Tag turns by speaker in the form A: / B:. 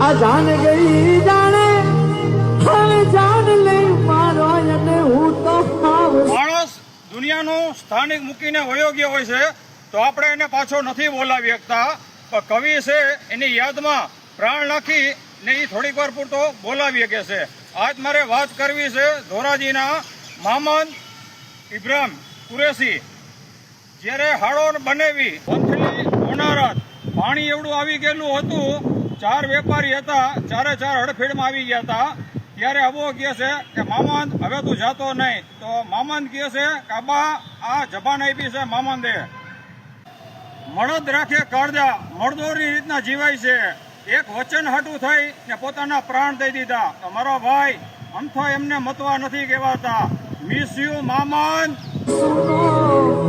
A: આ જાન ગઈ જાણે હવે જાન લે મારો અને હું તો
B: માણસ દુનિયાનું સ્થાનિક મૂકીને વયો ગયો હોય છે તો આપણે એને પાછો નથી બોલાવી શકતા, પણ કવિ છે એની યાદમાં પ્રાણ નાખી ને એ થોડીક વાર પૂરતો બોલાવી શકે છે. આજ મારે વાત કરવી છે ધોરાજીના મામદ ઇબ્રાહિમ કુરેશી. જ્યારે હાડો બનાવી વંથલી હોનારત પાણી એવડું આવી ગયેલું હતું, 4 વેપારી હતા, 4 હડફેડમાં આવી ગયા હતા. ત્યારે અબો કહે છે કે મામદ હવે તું જાતો નહીં. તો મામદ કહે છે કે અબા આ જબાન આપી છે મામદે, મળદ રાખે કાળજા મળદોરી રીતના જીવાય છે. એક વચન હાટું થઈ ને પોતાના પ્રાણ દઈ દીધા. તો મારો ભાઈ અમથો એમને મતવા નથી કહેવાતા. Miss you Mamad.
A: સુનો